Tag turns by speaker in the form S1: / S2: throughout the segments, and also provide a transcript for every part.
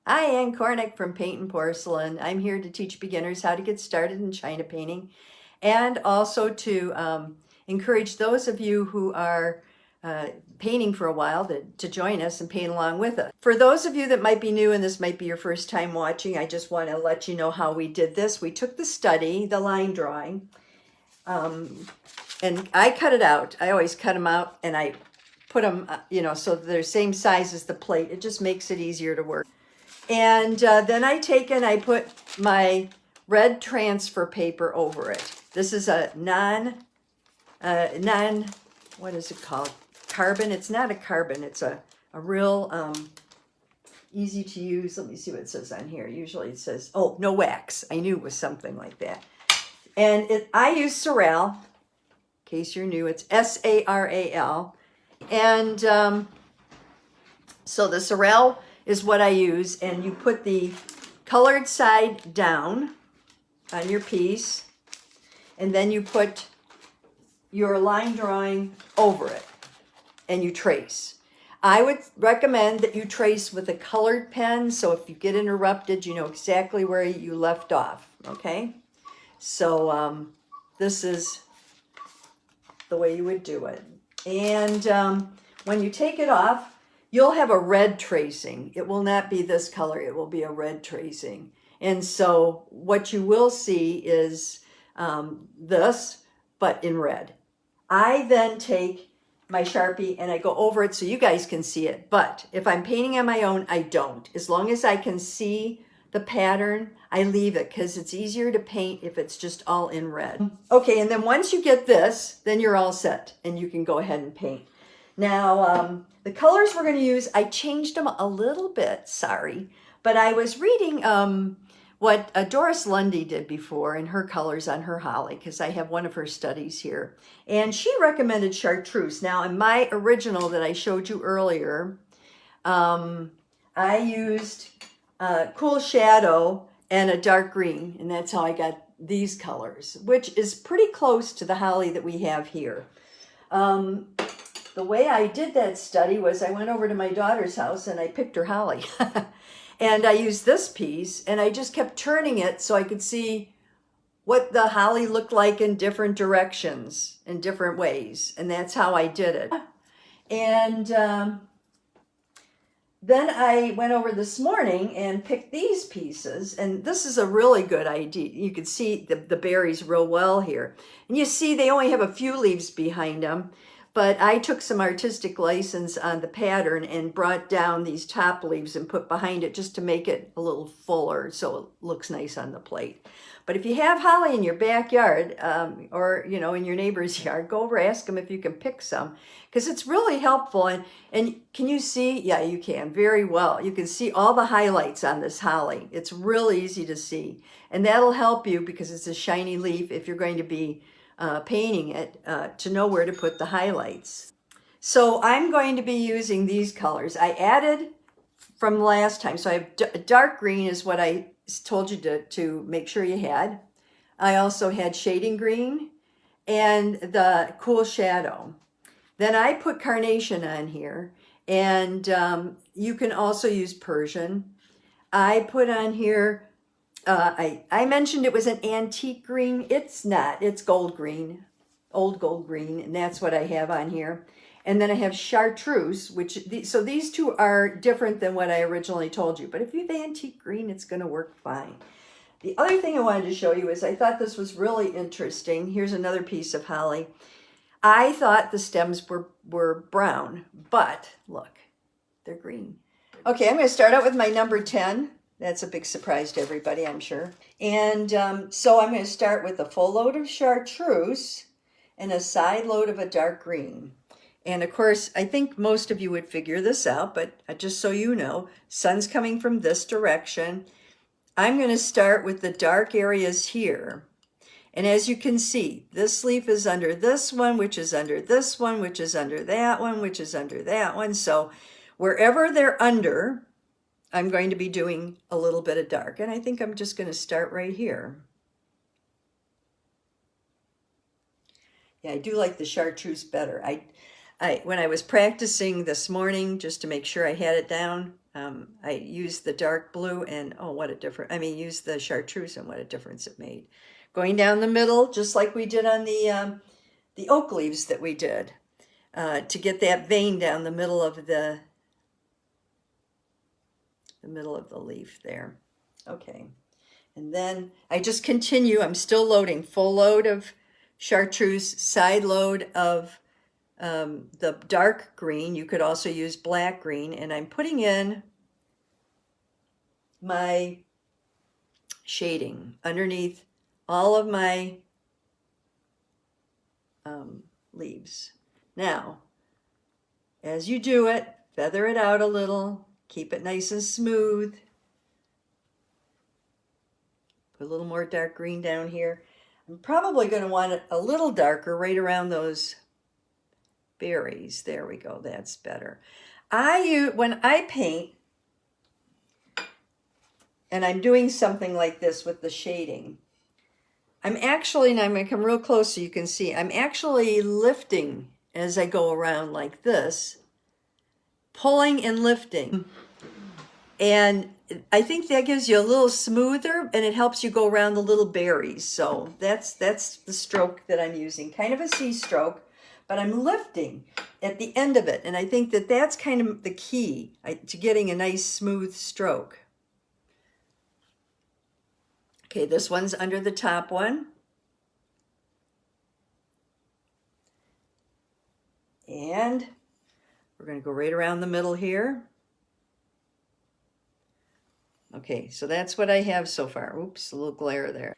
S1: Hi, Ann Cornick from Paintnporcelain. I'm here to teach beginners how to get started in China painting and also to encourage those of you who are painting for a while to join us and paint along with us. For those of you that might be new and this might be your first time watching, I just want to let you know how we did this. We took the study, the line drawing, and I cut it out. I always cut them out and I put them, so they're same size as the plate. It just makes it easier to work. And then I put my red transfer paper over it. This is a what is it called? Carbon. It's not a carbon. It's a real easy to use. Let me see what it says on here. Usually it says, oh, no wax. I knew it was something like that. And I use Saral. In case you're new, it's S-A-R-A-L. And so the Saral is what I use, and you put the colored side down on your piece, and then you put your line drawing over it, and you trace. I would recommend that you trace with a colored pen, so if you get interrupted, you know exactly where you left off, okay? So this is the way you would do it. And when you take it off, you'll have a red tracing. It will not be this color. It will be a red tracing. And so what you will see is this, but in red. I then take my Sharpie and I go over it so you guys can see it. But if I'm painting on my own, I don't. As long as I can see the pattern, I leave it because it's easier to paint if it's just all in red. Okay, and then once you get this, then you're all set and you can go ahead and paint. Now, the colors we're going to use, I changed them a little bit, sorry, but I was reading what Doris Lundy did before in her colors on her holly, because I have one of her studies here, and she recommended chartreuse. Now, in my original that I showed you earlier, I used cool shadow and a dark green, and that's how I got these colors, which is pretty close to the holly that we have here. The way I did that study was I went over to my daughter's house and I picked her holly. And I used this piece and I just kept turning it so I could see what the holly looked like in different directions, in different ways. And that's how I did it. And then I went over this morning and picked these pieces. And this is a really good idea. You can see the berries real well here. And you see they only have a few leaves behind them. But I took some artistic license on the pattern and brought down these top leaves and put behind it just to make it a little fuller so it looks nice on the plate. But if you have holly in your backyard or in your neighbor's yard, go over, ask them if you can pick some because it's really helpful. And can you see? Yeah, you can very well. You can see all the highlights on this holly. It's really easy to see. And that'll help you because it's a shiny leaf if you're going to be painting it to know where to put the highlights. So I'm going to be using these colors. I added from last time. So I have dark green is what I told you to make sure you had. I also had shading green and the cool shadow. Then I put carnation on here, and you can also use Persian. I put on here I mentioned it was an antique green. It's not. It's gold green, old gold green, and that's what I have on here. And then I have chartreuse, so these two are different than what I originally told you. But if you have antique green, it's going to work fine. The other thing I wanted to show you is I thought this was really interesting. Here's another piece of holly. I thought the stems were brown, but look, they're green. Okay, I'm going to start out with my number 10. That's a big surprise to everybody, I'm sure. And so I'm going to start with a full load of chartreuse and a side load of a dark green. And of course, I think most of you would figure this out, but just so you know, sun's coming from this direction. I'm going to start with the dark areas here. And as you can see, this leaf is under this one, which is under this one, which is under that one, which is under that one. So wherever they're under, I'm going to be doing a little bit of dark, and I think I'm just going to start right here. Yeah, I do like the chartreuse better. When I was practicing this morning, just to make sure I had it down, I used the dark blue and oh, what a difference. I mean, used the chartreuse and what a difference it made. Going down the middle, just like we did on the oak leaves that we did, to get that vein down the middle of the leaf there. Okay. And then I just continue. I'm still loading. Full load of chartreuse, side load of the dark green. You could also use black green. And I'm putting in my shading underneath all of my leaves. Now, as you do it, feather it out a little. Keep it nice and smooth. Put a little more dark green down here. I'm probably going to want it a little darker right around those berries. There we go. That's better. When I paint, and I'm doing something like this with the shading, I'm actually, and I'm going to come real close so you can see, I'm actually lifting as I go around like this, pulling and lifting. And I think that gives you a little smoother, and it helps you go around the little berries. So that's the stroke that I'm using, kind of a C stroke, but I'm lifting at the end of it. And I think that that's kind of the key to getting a nice smooth stroke. Okay, this one's under the top one. And we're going to go right around the middle here. Okay, so that's what I have so far. Oops, a little glare there.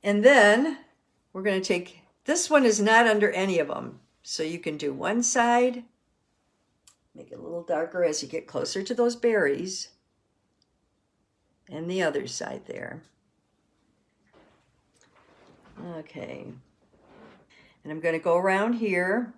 S1: And then we're going to take, this one is not under any of them. So you can do one side, make it a little darker as you get closer to those berries, and the other side there. Okay. And I'm going to go around here.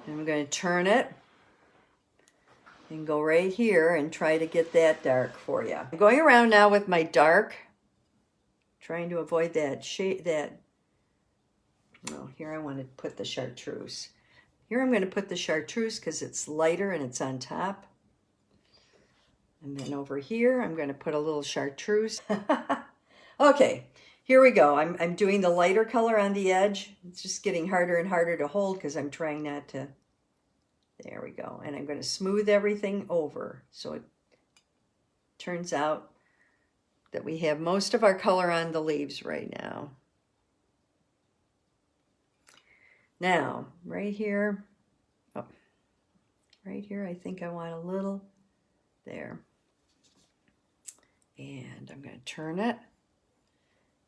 S1: And I'm going to turn it and go right here and try to get that dark for you. I'm going around now with my dark, trying to avoid that shade, here I want to put the chartreuse. Here I'm going to put the chartreuse because it's lighter and it's on top. And then over here, I'm going to put a little chartreuse. Okay, here we go. I'm doing the lighter color on the edge. It's just getting harder and harder to hold because I'm trying not to. There we go. And I'm going to smooth everything over. So it turns out that we have most of our color on the leaves right now. Now, right here, I think I want a little there. And I'm going to turn it.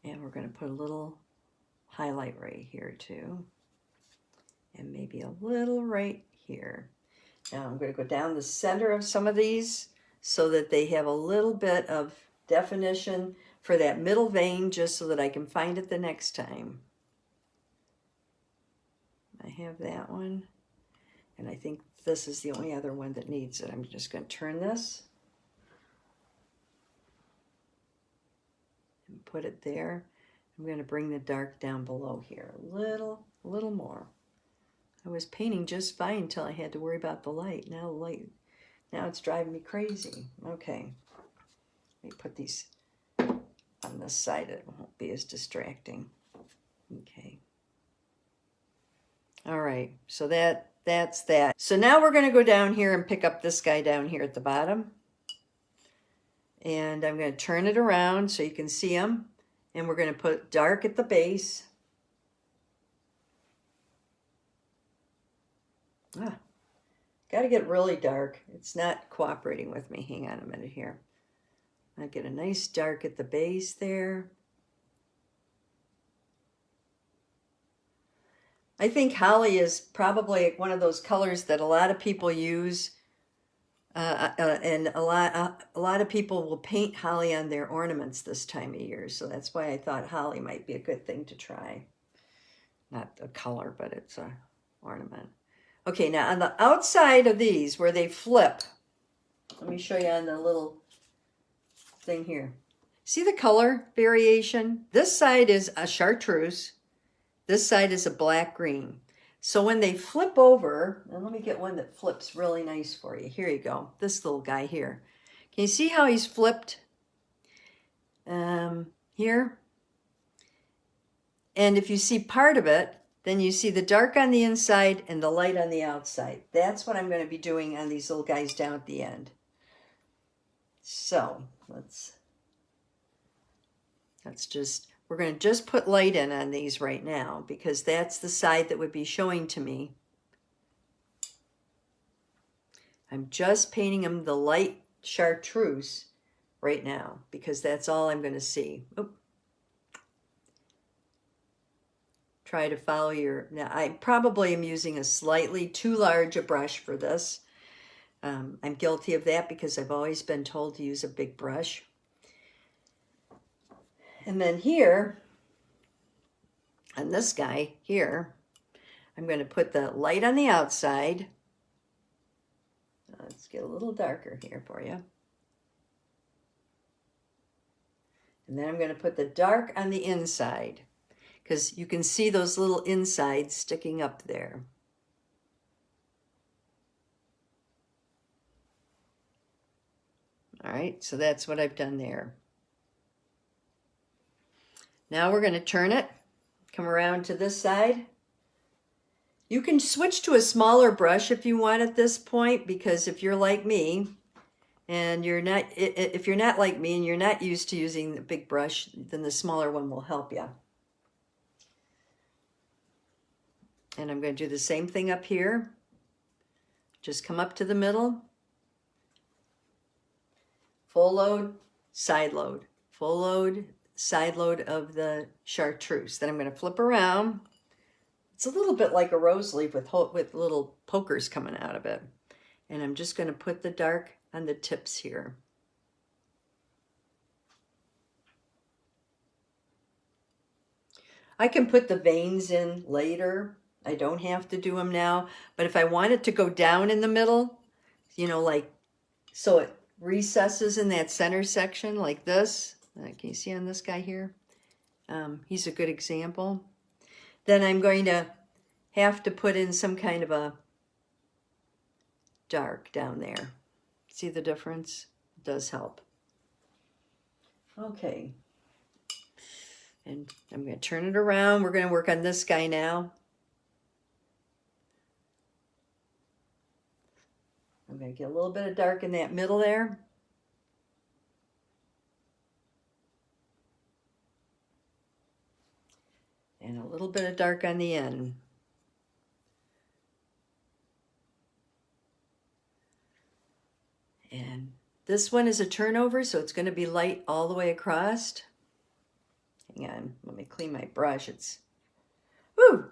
S1: And we're going to put a little highlight right here too. And maybe a little right here. Now I'm going to go down the center of some of these so that they have a little bit of definition for that middle vein, just so that I can find it the next time. I have that one. And I think this is the only other one that needs it. I'm just going to turn this and put it there. I'm going to bring the dark down below here a little more. I was painting just fine until I had to worry about the light. Now it's driving me crazy. Okay, let me put these on this side. It won't be as distracting. Okay. All right, so that's that. So now we're going to go down here and pick up this guy down here at the bottom. And I'm going to turn it around so you can see him. And we're going to put dark at the base. Got to get really dark. It's not cooperating with me. Hang on a minute here. I get a nice dark at the base there. I think holly is probably one of those colors that a lot of people use, and a lot of people will paint holly on their ornaments this time of year. So that's why I thought holly might be a good thing to try. Not a color, but it's an ornament. Okay, now on the outside of these, where they flip, let me show you on the little thing here. See the color variation? This side is a chartreuse. This side is a black green. So when they flip over, and let me get one that flips really nice for you. Here you go. This little guy here. Can you see how he's flipped? Here. And if you see part of it, then you see the dark on the inside and the light on the outside. That's what I'm going to be doing on these little guys down at the end. So we're going to just put light in on these right now because that's the side that would be showing to me. I'm just painting them the light chartreuse right now because that's all I'm going to see. Oop. Try to follow your, now I probably am using a slightly too large a brush for this. I'm guilty of that because I've always been told to use a big brush. And then here, on this guy here, I'm going to put the light on the outside. Let's get a little darker here for you. And then I'm going to put the dark on the inside because you can see those little insides sticking up there. All right, so that's what I've done there. Now we're going to turn it, come around to this side. You can switch to a smaller brush if you want at this point, because if you're like me, and if you're not like me and you're not used to using the big brush, then the smaller one will help you. And I'm going to do the same thing up here. Just come up to the middle. Full load, side load. Full load, side load of the chartreuse. Then I'm going to flip around. It's a little bit like a rose leaf with little pokers coming out of it. And I'm just going to put the dark on the tips here. I can put the veins in later. I don't have to do them now. But if I want it to go down in the middle, you know, like, so it recesses in that center section like this. Can you see on this guy here? He's a good example. Then I'm going to have to put in some kind of a dark down there. See the difference? It does help. Okay. And I'm going to turn it around. We're going to work on this guy now. I'm going to get a little bit of dark in that middle there. And a little bit of dark on the end. And this one is a turnover, so it's going to be light all the way across. Hang on, let me clean my brush. It's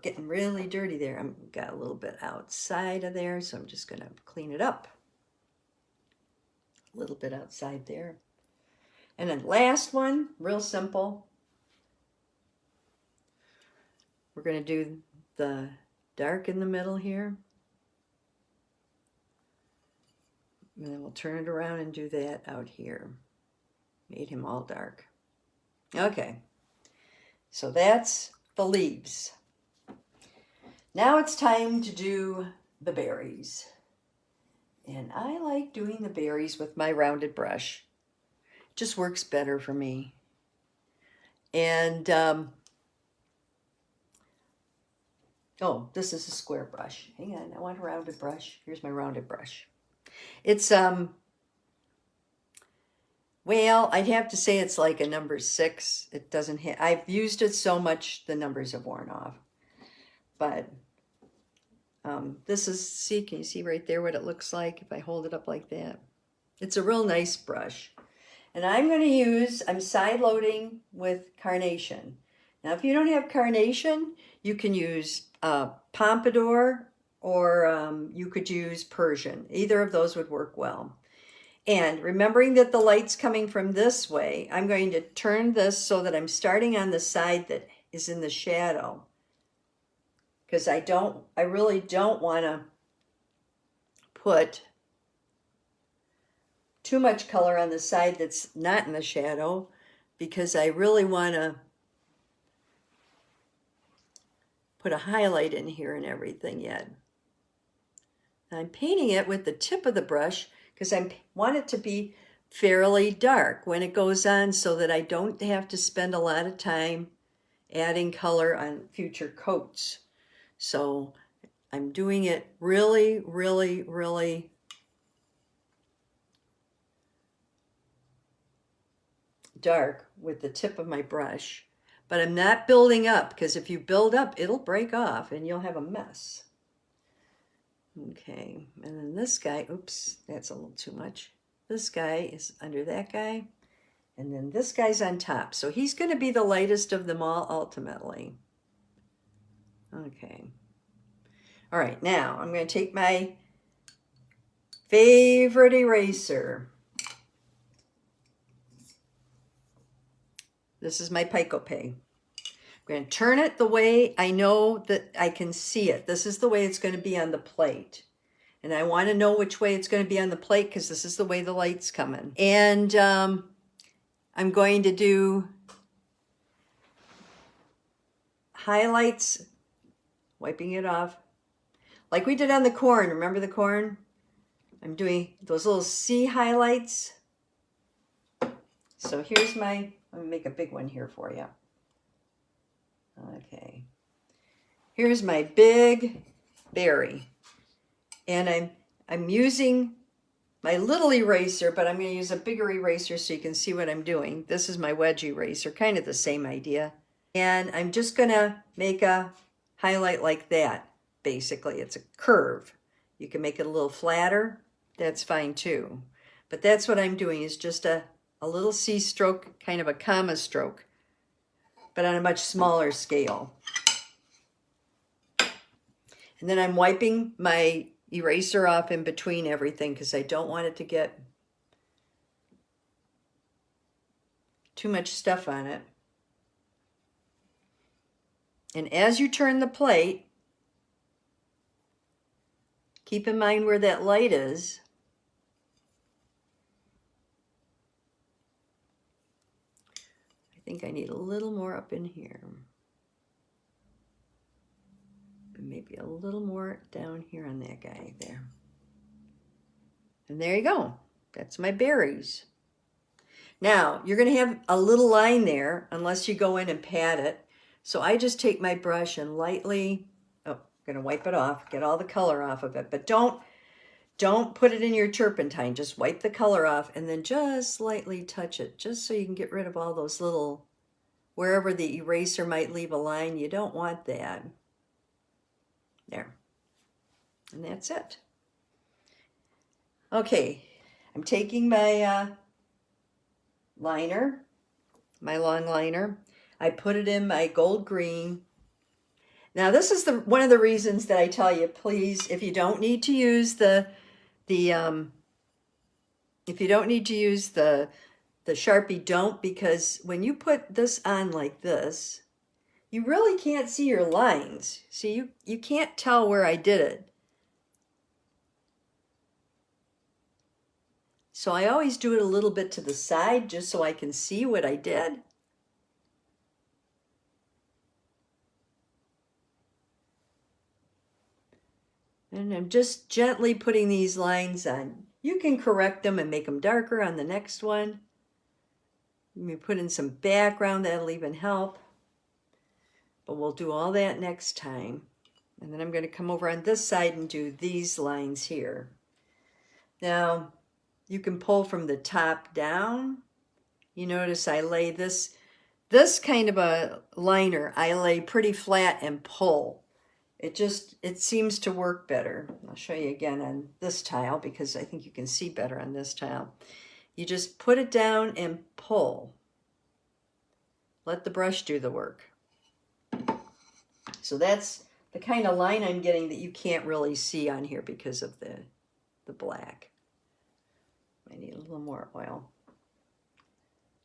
S1: getting really dirty there. I've got a little bit outside of there, so I'm just going to clean it up. A little bit outside there. And then last one, real simple. We're going to do the dark in the middle here. And then we'll turn it around and do that out here. Made him all dark. Okay. So that's the leaves. Now it's time to do the berries. And I like doing the berries with my rounded brush. It just works better for me. And, oh, this is a square brush. Hang on, I want a rounded brush. Here's my rounded brush. It's, well, I'd have to say it's like a number 6. It doesn't hit. I've used it so much, the numbers have worn off. But this is, see, can you see right there what it looks like if I hold it up like that? It's a real nice brush. And I'm going to use, I'm side loading with carnation. Now, if you don't have carnation, you can use pompadour or you could use Persian. Either of those would work well. And remembering that the light's coming from this way, I'm going to turn this so that I'm starting on the side that is in the shadow. Because I really don't want to put too much color on the side that's not in the shadow. because I really want to put a highlight in here and everything yet. I'm painting it with the tip of the brush because I want it to be fairly dark when it goes on so that I don't have to spend a lot of time adding color on future coats. So I'm doing it really, really, really dark with the tip of my brush. But I'm not building up, because if you build up, it'll break off and you'll have a mess. Okay, and then this guy, oops, that's a little too much. This guy is under that guy, and then this guy's on top. So he's going to be the lightest of them all ultimately. Okay. All right, now I'm going to take my favorite eraser. This is my Pico-Pay. I'm going to turn it the way I know that I can see it. This is the way it's going to be on the plate. And I want to know which way it's going to be on the plate because this is the way the light's coming. And I'm going to do highlights, wiping it off. Like we did on the corn. Remember the corn? I'm doing those little C highlights. So here's my, let me make a big one here for you. Okay. Here's my big berry. And I'm using my little eraser, but I'm going to use a bigger eraser so you can see what I'm doing. This is my wedge eraser, kind of the same idea. And I'm just going to make a highlight like that, basically. It's a curve. You can make it a little flatter. That's fine too. But that's what I'm doing, is just a little C stroke, kind of a comma stroke, but on a much smaller scale. And then I'm wiping my eraser off in between everything because I don't want it to get too much stuff on it. And as you turn the plate, keep in mind where that light is. I think I need a little more up in here. Maybe a little more down here on that guy there. And there you go. That's my berries. Now, you're going to have a little line there unless you go in and pat it. So I just take my brush and lightly, oh, I'm going to wipe it off, get all the color off of it. But don't put it in your turpentine. Just wipe the color off and then just lightly touch it, just so you can get rid of all those little, wherever the eraser might leave a line. You don't want that. There. And that's it. Okay, I'm taking my liner, my long liner. I put it in my gold green. Now this is one of the reasons that I tell you, please, if you don't need to use the Sharpie, don't, because when you put this on like this, you really can't see your lines. See, you can't tell where I did it. So I always do it a little bit to the side just so I can see what I did. And I'm just gently putting these lines on. You can correct them and make them darker on the next one. Let me put in some background, that'll even help. But we'll do all that next time. And then I'm going to come over on this side and do these lines here. Now, you can pull from the top down. You notice I lay this kind of a liner, I lay pretty flat and pull. It seems to work better. I'll show you again on this tile because I think you can see better on this tile. You just put it down and pull. Let the brush do the work. So that's the kind of line I'm getting that you can't really see on here because of the black. I need a little more oil.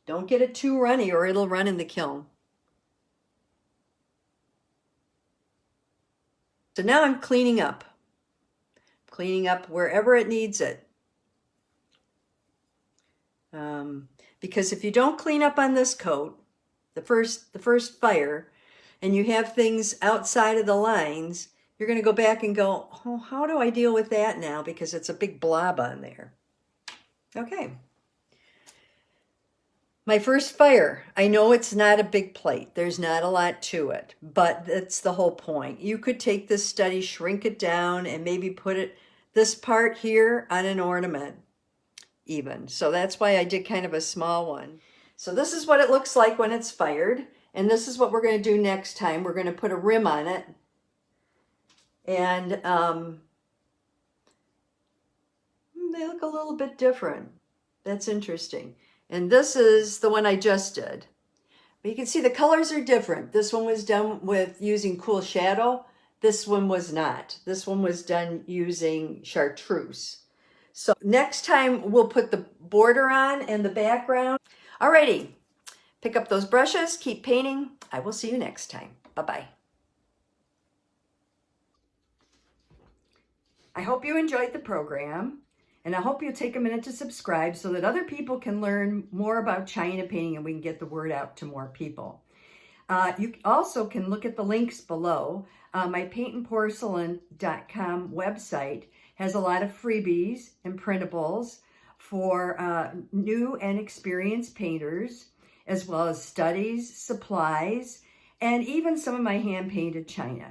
S1: Don't get it too runny or it'll run in the kiln. So now I'm cleaning up wherever it needs it. because if you don't clean up on this coat, the first fire, and you have things outside of the lines, you're going to go back and go, oh, how do I deal with that now? Because it's a big blob on there. Okay. My first fire. I know it's not a big plate. There's not a lot to it, but that's the whole point. You could take this study, shrink it down, and maybe put this part here on an ornament even. So that's why I did kind of a small one. So this is what it looks like when it's fired. And this is what we're going to do next time. We're going to put a rim on it. And they look a little bit different. That's interesting. And this is the one I just did. But you can see the colors are different. This one was done with using cool shadow. This one was not. This one was done using chartreuse. So next time we'll put the border on and the background. Alrighty, pick up those brushes, keep painting. I will see you next time. Bye-bye. I hope you enjoyed the program, and I hope you'll take a minute to subscribe so that other people can learn more about China painting and we can get the word out to more people. You also can look at the links below. My Paintnporcelain.com website has a lot of freebies and printables for new and experienced painters, as well as studies, supplies, and even some of my hand-painted china.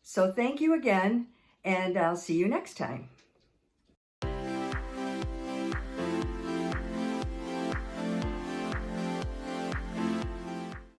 S1: So thank you again, and I'll see you next time.